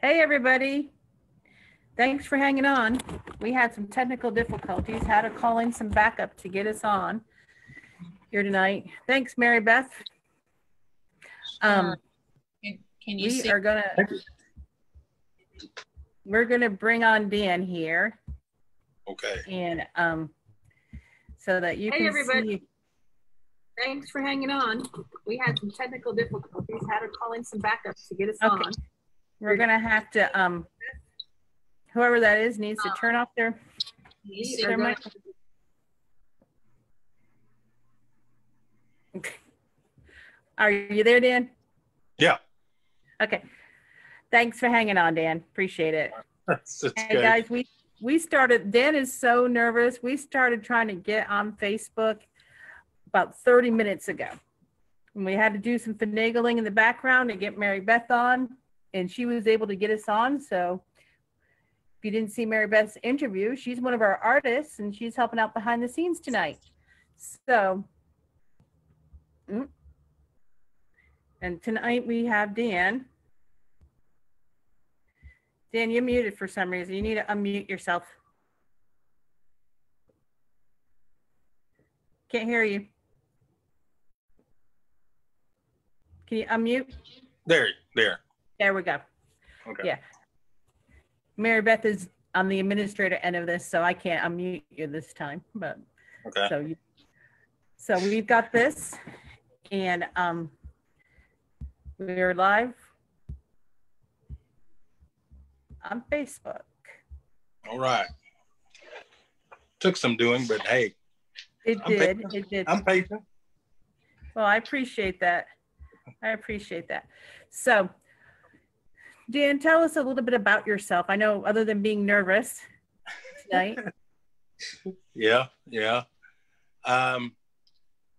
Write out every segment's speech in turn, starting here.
Hey, everybody. Thanks for hanging on. We had some technical difficulties, had to call in some backup to get us on here tonight. Thanks, Mary Beth. Can you see? We're gonna bring on Dan here. Okay. And so that you can everybody. see. Thanks for hanging on. We had some technical difficulties, had to call in some backup to get us on. We're gonna have to whoever that is needs to turn off their mic. Are you there, Dan? Yeah. Okay. Thanks for hanging on, Dan. Appreciate it. That's hey, good. guys, we started, Dan is so nervous. We started trying to get on Facebook about 30 minutes ago. And we had to do some finagling in the background to get Mary Beth on, and she was able to get us on. So if you didn't see Mary Beth's interview, she's one of our artists, and she's helping out behind the scenes tonight. So, and tonight we have Dan. Dan, you're muted for some reason. You need to unmute yourself. Can't hear you. Can you unmute? There. There we go. Okay. Yeah. Mary Beth is on the administrator end of this, so I can't unmute you this time. But okay. So we've got this, and we're live on Facebook. All right. Took some doing, but hey. It did. I'm patient. Well, I appreciate that. So, Dan, tell us a little bit about yourself. I know other than being nervous tonight. Yeah.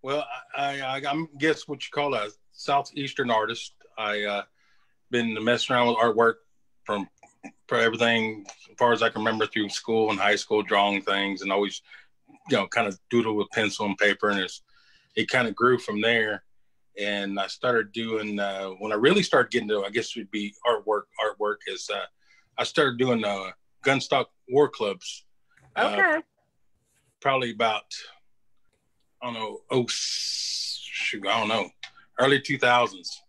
Well, I'm guess what you call a Southeastern artist. I been messing around with artwork from everything as far as I can remember through school and high school, drawing things and always, kind of doodle with pencil and paper. And it kind of grew from there. And I started doing, when I really started getting to, I guess it would be artwork is I started doing gunstock war clubs. Okay. Probably about, early 2000s.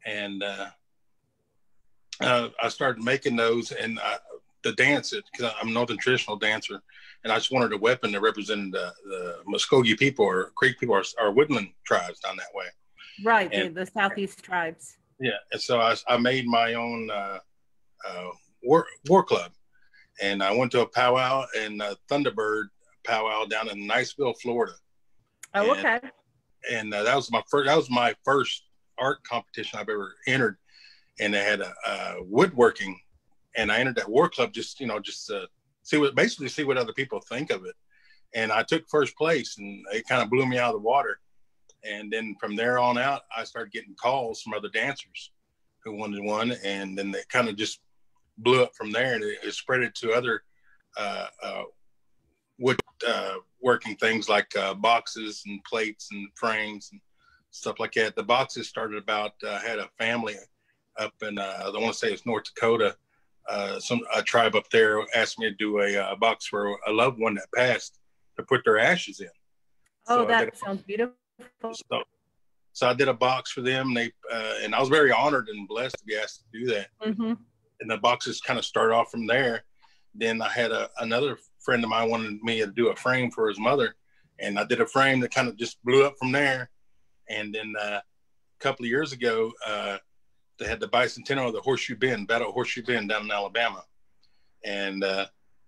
And I started making those and the dance, because I'm a Northern traditional dancer, and I just wanted a weapon that represented the Muskogee people or Creek people or woodland tribes down that way. Right, and, the Southeast tribes. Yeah, and so I made my own war club, and I went to a powwow and a Thunderbird powwow down in Niceville, Florida. Oh, okay. And that was my first art competition I've ever entered, and they had a woodworking, and I entered that war club just to see what other people think of it. And I took first place, and it kind of blew me out of the water. And then from there on out, I started getting calls from other dancers who wanted one, and then they kind of just blew up from there, and it spread it to other wood working things like boxes and plates and frames and stuff like that. The boxes started about, I had a family up in, I want to say it's North Dakota, a tribe up there asked me to do a box for a loved one that passed to put their ashes in. Oh, so that sounds beautiful. So I did a box for them. And I was very honored and blessed to be asked to do that. Mm-hmm. And the boxes kind of started off from there. Then I had another friend of mine wanted me to do a frame for his mother, and I did a frame that kind of just blew up from there. And then a couple of years ago, they had the bicentennial of the Battle of Horseshoe Bend down in Alabama. And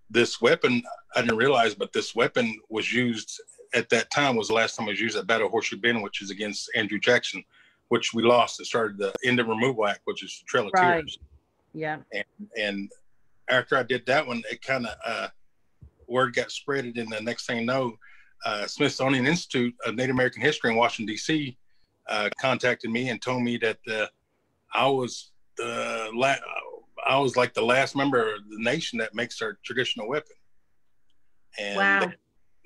this weapon, I didn't realize, but this weapon was used at that time, was the last time it was used at Battle of Horseshoe Bend, which is against Andrew Jackson, which we lost. It started the Indian Removal Act, which is Trail of Tears. Yeah. And after I did that one, it kind of, word got spreaded, and the next thing you know, Smithsonian Institute of Native American History in Washington, D.C. Contacted me and told me that I was like the last member of the nation that makes our traditional weapon. And wow.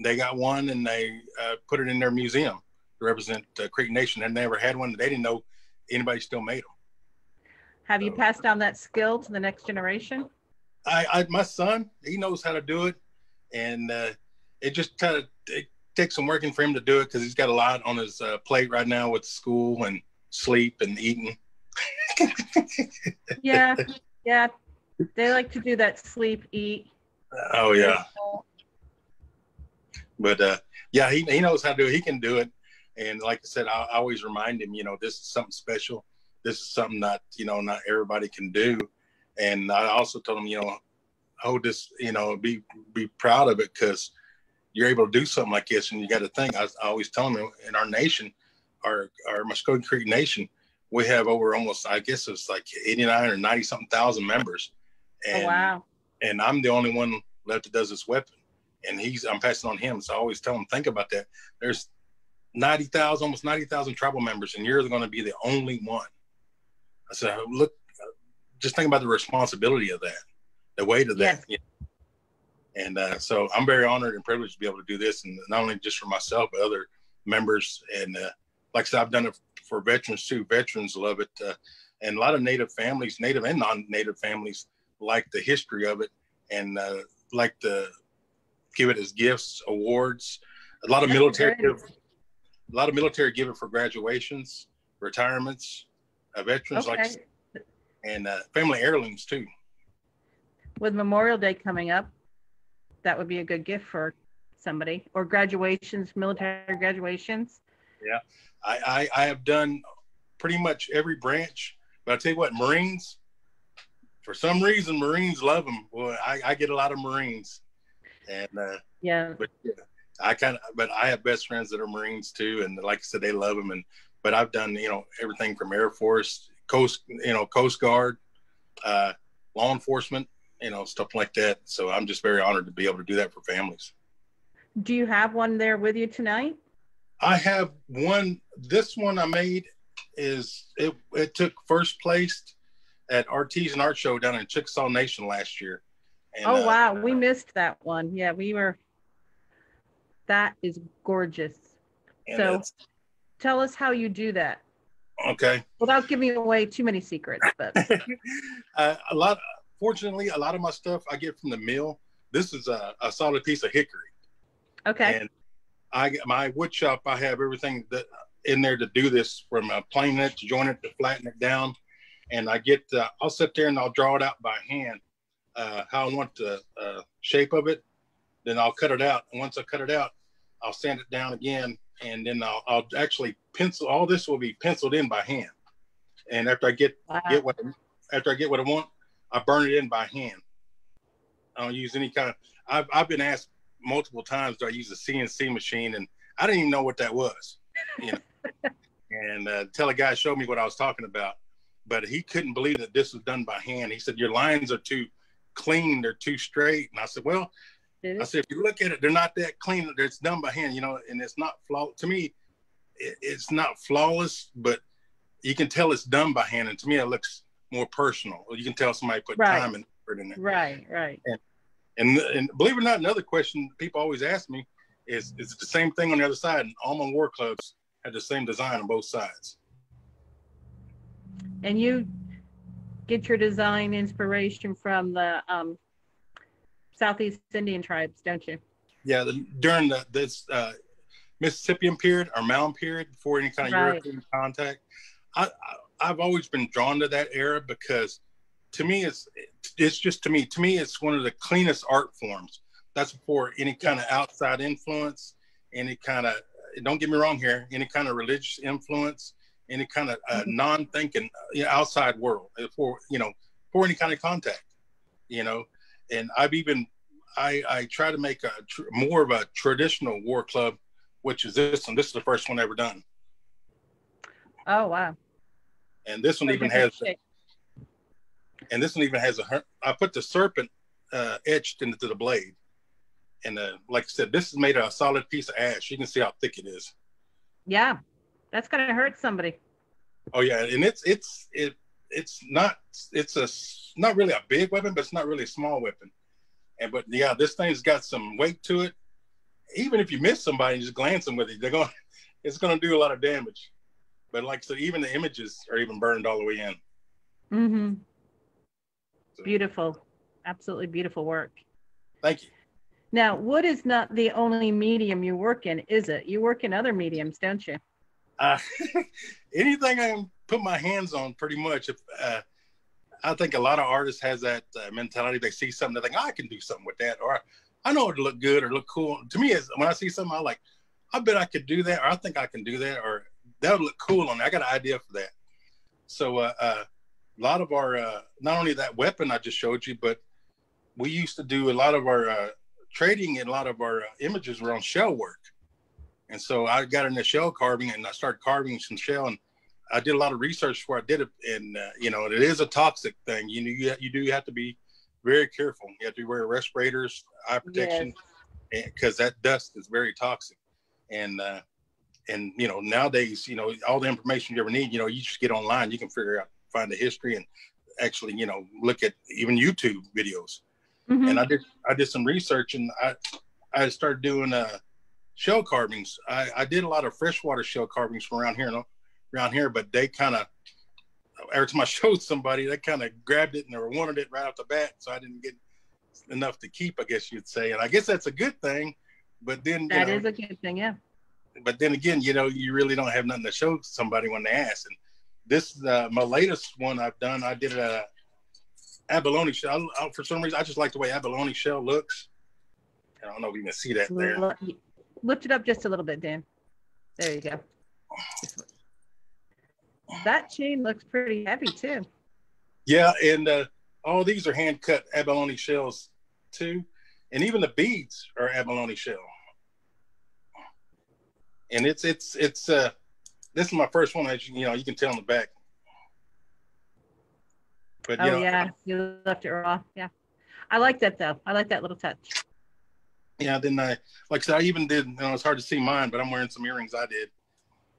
They got one, and they put it in their museum to represent Creek Nation. And they never had one. They didn't know anybody still made them. Have you passed down that skill to the next generation? My son, he knows how to do it, and it just kind of it takes some working for him to do it because he's got a lot on his plate right now with school and sleep and eating. Yeah, yeah. They like to do that sleep, eat. Oh yeah. But yeah, he knows how to do it. He can do it. And like I said, I always remind him, this is something special. This is something that, not everybody can do. And I also told him, hold this, be proud of it because you're able to do something like this. And you got to think, I always tell him in our nation, our Muskogee Creek Nation, we have over almost, I guess it's like 89 or 90 something thousand members. And, oh, wow. And I'm the only one left that does this weapon. And I'm passing on him. So I always tell him, think about that. There's almost 90,000 tribal members, and you're going to be the only one. I said, look, just think about the responsibility of that, the weight of that. Yes. And so I'm very honored and privileged to be able to do this, and not only just for myself, but other members. And like I said, I've done it for veterans too. Veterans love it. And a lot of Native families, Native and non-Native families, like the history of it and like to give it as gifts, awards. A lot of military give it for graduations, retirements, veterans, like, and family heirlooms too. With Memorial Day coming up, that would be a good gift for somebody, or graduations, military graduations. Yeah, I have done pretty much every branch, but I tell you what, Marines, for some reason, Marines love them. Well, I get a lot of Marines, and yeah. But yeah, I have best friends that are Marines too, and like I said, they love them. But I've done everything from Air Force, Coast Guard, law enforcement, stuff like that. So I'm just very honored to be able to do that for families. Do you have one there with you tonight? I have one. This one I made it took first place at Artesian Art Show down in Chickasaw Nation last year. And, oh wow, we missed that one. Yeah, that is gorgeous. So tell us how you do that. Okay. Without giving away too many secrets, but fortunately, a lot of my stuff I get from the mill. This is a solid piece of hickory. Okay. And my wood shop, I have everything that in there to do this, from planing it to join it to flatten it down. And I'll sit there and I'll draw it out by hand, how I want the shape of it. Then I'll cut it out. And once I cut it out, I'll sand it down again. And then I'll actually pencil. All this will be penciled in by hand. And after I get what I want, I burn it in by hand. I don't use any kind of. I've been asked multiple times, do I use a CNC machine? And I didn't even know what that was. And until a guy showed me what I was talking about. But he couldn't believe that this was done by hand. He said, your lines are too clean, they're too straight. And I said, well, if you look at it, they're not that clean. It's done by hand, and it's not flawless. To me, it's not flawless, but you can tell it's done by hand. And to me, it looks more personal. You can tell somebody put time and effort in it. Right. And believe it or not, another question people always ask me is it the same thing on the other side? And all my war clubs have the same design on both sides. And you get your design inspiration from the Southeast Indian tribes, don't you? Yeah, during this Mississippian period or Mound period, before any kind of European contact, I've always been drawn to that era because to me, it's one of the cleanest art forms. That's before any kind of outside influence, any kind of, don't get me wrong here, any kind of religious influence, any kind of non-thinking outside world for any kind of contact, and I try to make more of a traditional war club, which is this one. This is the first one ever done. Oh, wow. And this one even has, I put the serpent etched into the blade. And like I said, this is made of a solid piece of ash. You can see how thick it is. Yeah, that's gonna hurt somebody. Oh yeah, and it's not really a big weapon, but it's not really a small weapon. But yeah, this thing's got some weight to it. Even if you miss somebody and just glance them with it, it's gonna do a lot of damage. But like I said, even the images are even burned all the way in. Mm-hmm. So, Beautiful. Absolutely beautiful work. thank you. Now, wood is not the only medium you work in, is it? You work in other mediums, don't you? Uh, anything I can put my hands on, pretty much. If I think a lot of artists has that mentality. They see something, they think, oh, I can do something with that, or I know it'll look good or look cool. To me, is when I see something, I like, I bet I could do that, or I think I can do that, or that would look cool on me. I got an idea for that. So a lot of our, not only that weapon I just showed you, but we used to do a lot of our trading, and a lot of our images were on shell work. And so I got into shell carving, and I started carving some shell, and I did a lot of research before I did it. And, it is a toxic thing. You do have to be very careful. You have to wear respirators, eye protection, because that dust is very toxic. And nowadays, all the information you ever need, you just get online, you can find the history, and actually, look at even YouTube videos. Mm-hmm. And I did some research, and I started doing shell carvings. I did a lot of freshwater shell carvings from around here, but they kind of, every time I showed somebody, they kind of grabbed it and they wanted it right off the bat. So I didn't get enough to keep, I guess you'd say. And I guess that's a good thing. But then that is a good thing, yeah. But then again, you really don't have nothing to show somebody when they ask. And this my latest one I've done. I did a abalone shell. For some reason, I just like the way abalone shell looks. I don't know if you can see that there. Lift it up just a little bit, Dan. There you go. That chain looks pretty heavy too. Yeah, and all these are hand cut abalone shells too, and even the beads are abalone shell. And it's this is my first one, as you can tell in the back. But yeah, you left it raw. Yeah, I like that though. I like that little touch. Yeah, then like I said, I even did. It's hard to see mine, but I'm wearing some earrings I did,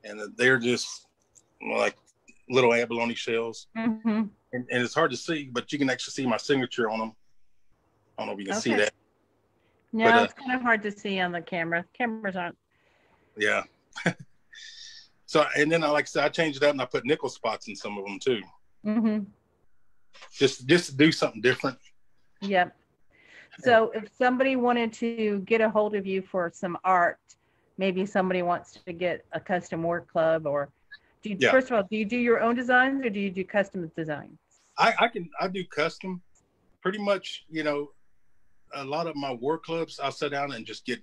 and they're just like little abalone shells. Mm-hmm. And it's hard to see, but you can actually see my signature on them. I don't know if you can see that. No, but, it's kind of hard to see on the camera. Cameras aren't. Yeah. So, and then like I said, I changed it up and I put nickel spots in some of them too. Mm-hmm. Just to do something different. Yep. So if somebody wanted to get a hold of you for some art, maybe somebody wants to get a custom work club, or first of all, do you do your own designs or do you do custom designs? I do custom. Pretty much, a lot of my work clubs, I'll sit down and just get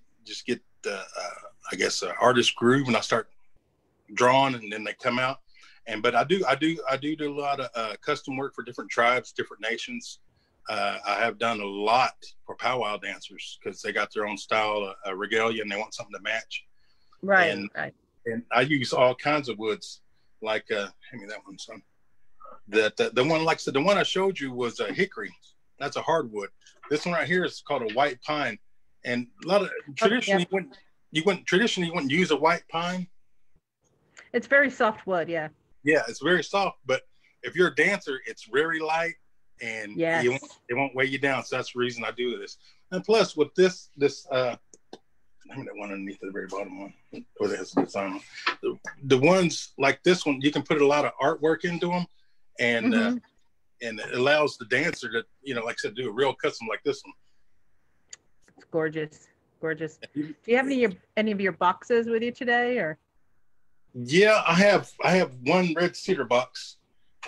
I guess artist groove, and I start drawing, and then they come out. But I do a lot of custom work for different tribes, different nations. I have done a lot for powwow dancers because they got their own style of regalia and they want something to match. Right. And I use all kinds of woods. Like, hand me that one, son. The one, like I said, the one I showed you was a hickory. That's a hardwood. This one right here is called a white pine. And a lot of traditionally, you wouldn't use a white pine. It's very soft wood, yeah. Yeah, it's very soft. But if you're a dancer, it's very light, and it won't weigh you down. So that's the reason I do this. And plus, with this I mean, that one underneath the very bottom one, where it has the design on. The ones like this one, you can put a lot of artwork into them, and and it allows the dancer to, like I said, do a real custom like this one. It's gorgeous. Do you have any of your boxes with you today, or? Yeah, I have one red cedar box.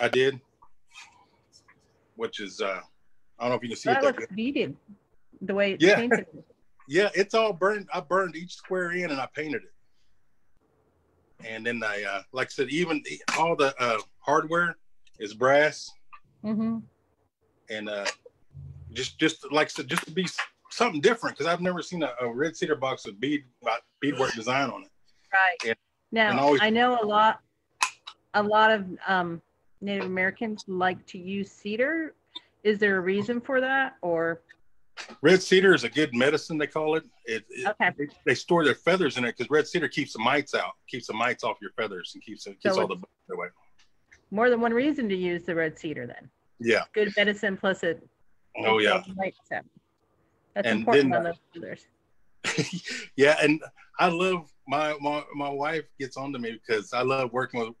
I did, which is I don't know if you can see it. That looks beaded, the way it's painted. Yeah, it's all burned. I burned each square in and I painted it. And then I, like I said, even all the hardware is brass. Mm-hmm. And just like I said, just to be something different, because I've never seen a red cedar box with beadwork design on it. Right. I know a lot of Native Americans like to use cedar. Is there a reason for that, or? Red cedar is a good medicine, they call it. They store their feathers in it because red cedar keeps the mites out, keeps the mites off your feathers, and keeps all the bugs away. More than one reason to use the red cedar then. Yeah. Good medicine plus it. Oh yeah. That's important on those feathers. Yeah, and I love my wife gets on to me because I love working with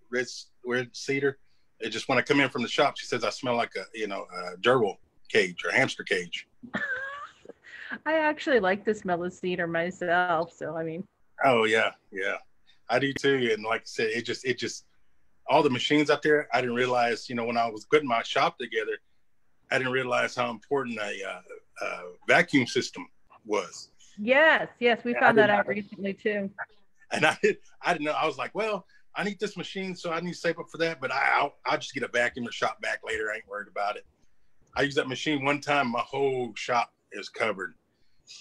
red cedar, It just, when I come in from the shop, she says I smell like a gerbil cage or hamster cage. I actually like the smell of cedar myself. So, I mean. Oh yeah. Yeah. I do too. And like I said, it just, all the machines out there, I didn't realize, when I was putting my shop together, I didn't realize how important a vacuum system was. Yes. We found that out recently too. And I didn't know. I was like, well, I need this machine, so I need to save up for that. But I'll just get a vacuum and shop back later. I ain't worried about it. I used that machine one time. My whole shop is covered.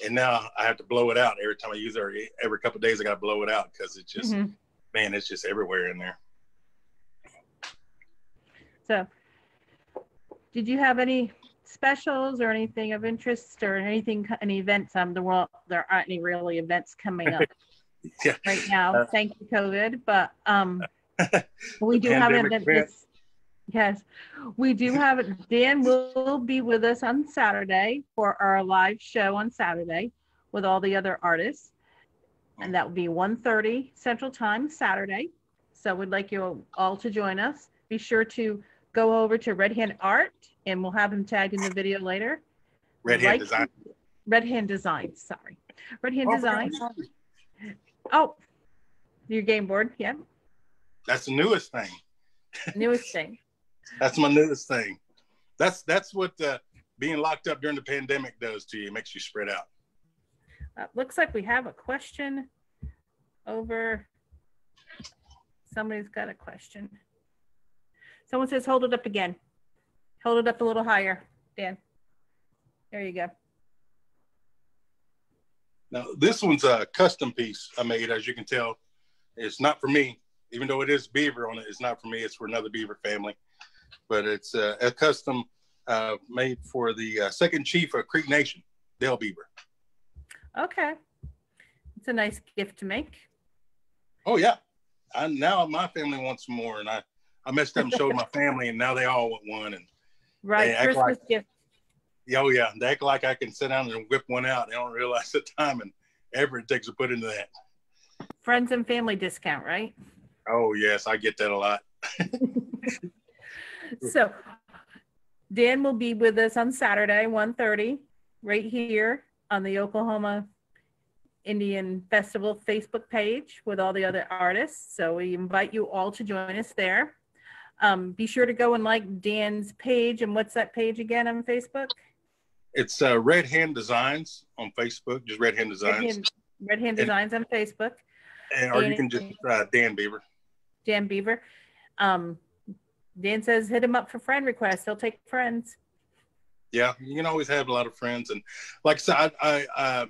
And now I have to blow it out every time I use it. Every couple of days, I got to blow it out because it's just, man, it's just everywhere in there. So, did you have any specials or anything of interest or any events? There aren't any really events coming up right now. Thank you, COVID. But we do have an event. Yes, we do have it. Dan will be with us on Saturday for our live show on Saturday with all the other artists. And that will be 1:30 Central Time Saturday. So we'd like you all to join us. Be sure to go over to Redhand Art, and we'll have him tagged in the video later. Redhand Design. Redhand Design, sorry. Redhand Design. Oh, your game board, yeah. That's the newest thing. Newest thing. That's my newest thing. That's what being locked up during the pandemic does to you. It makes you spread out. Looks like we have a question over. Somebody's got a question. Someone says, hold it up again. Hold it up a little higher, Dan. There you go. Now, this one's a custom piece I made, as you can tell. It's not for me, even though it is Beaver on it. It's not for me. It's for another Beaver family. But it's a custom made for the second chief of Creek Nation, Dale Beaver. Okay. It's a nice gift to make. Oh, yeah. Now my family wants more, and I messed up and showed my family, and now they all want one. And right, Christmas gift. Oh, yeah. They act like I can sit down and whip one out. They don't realize the time and effort it takes to put into that. Friends and family discount, right? Oh, yes. I get that a lot. So Dan will be with us on Saturday, 1:30, right here on the Oklahoma Indian Festival Facebook page with all the other artists. So we invite you all to join us there. Be sure to go and like Dan's page. And what's that page again on Facebook? It's Redhand Designs on Facebook, just Redhand Designs. Redhand Designs on Facebook. Or you can just Dan Beaver. Dan Beaver. Dan says hit him up for friend requests. He'll take friends. Yeah, you can always have a lot of friends. And like I said,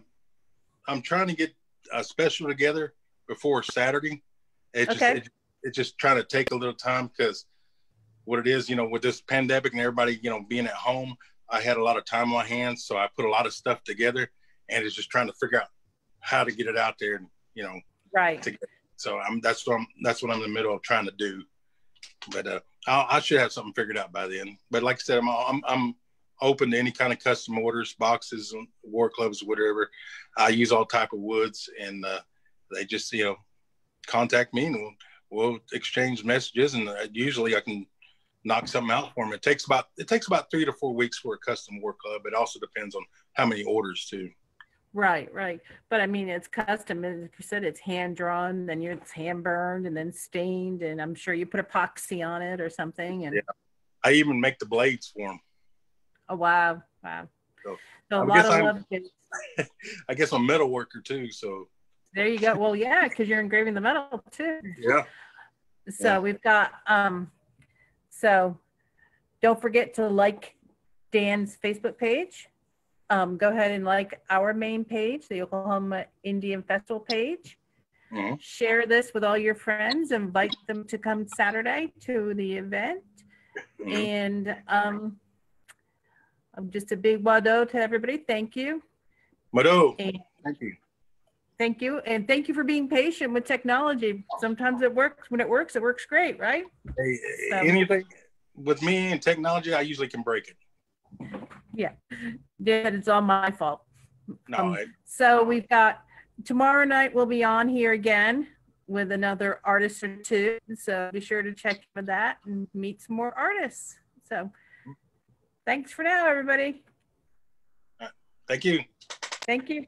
I'm trying to get a special together before Saturday. It's just trying to take a little time because what it is, with this pandemic and everybody, being at home, I had a lot of time on my hands. So I put a lot of stuff together, and it's just trying to figure out how to get it out there and, right. So that's what I'm in the middle of trying to do. But I should have something figured out by then. But like I said, I'm open to any kind of custom orders, boxes, war clubs, whatever. I use all type of woods, and they just contact me, and we'll exchange messages, and usually I can knock something out for them. It takes about 3 to 4 weeks for a custom war club. It also depends on how many orders too. Right. But I mean, it's custom. As you said, it's hand drawn, then it's hand burned, and then stained, and I'm sure you put epoxy on it or something. And yeah, I even make the blades for them. Oh wow! So a lot of love. I guess I'm a metal worker too. So there you go. Well, yeah, because you're engraving the metal too. Yeah. So we've got. So don't forget to like Dan's Facebook page. Go ahead and like our main page, the Oklahoma Indian Festival page. Mm-hmm. Share this with all your friends. Invite them to come Saturday to the event. Mm-hmm. And just a big wado to everybody. Thank you. Wado. Thank you. Thank you. And thank you for being patient with technology. Sometimes it works. When it works great, right? Hey, anything with me and technology, I usually can break it. Yeah, it's all my fault. No. So we've got tomorrow night. We'll be on here again with another artist or two. So be sure to check for that and meet some more artists. So thanks for now, everybody. Thank you. Thank you.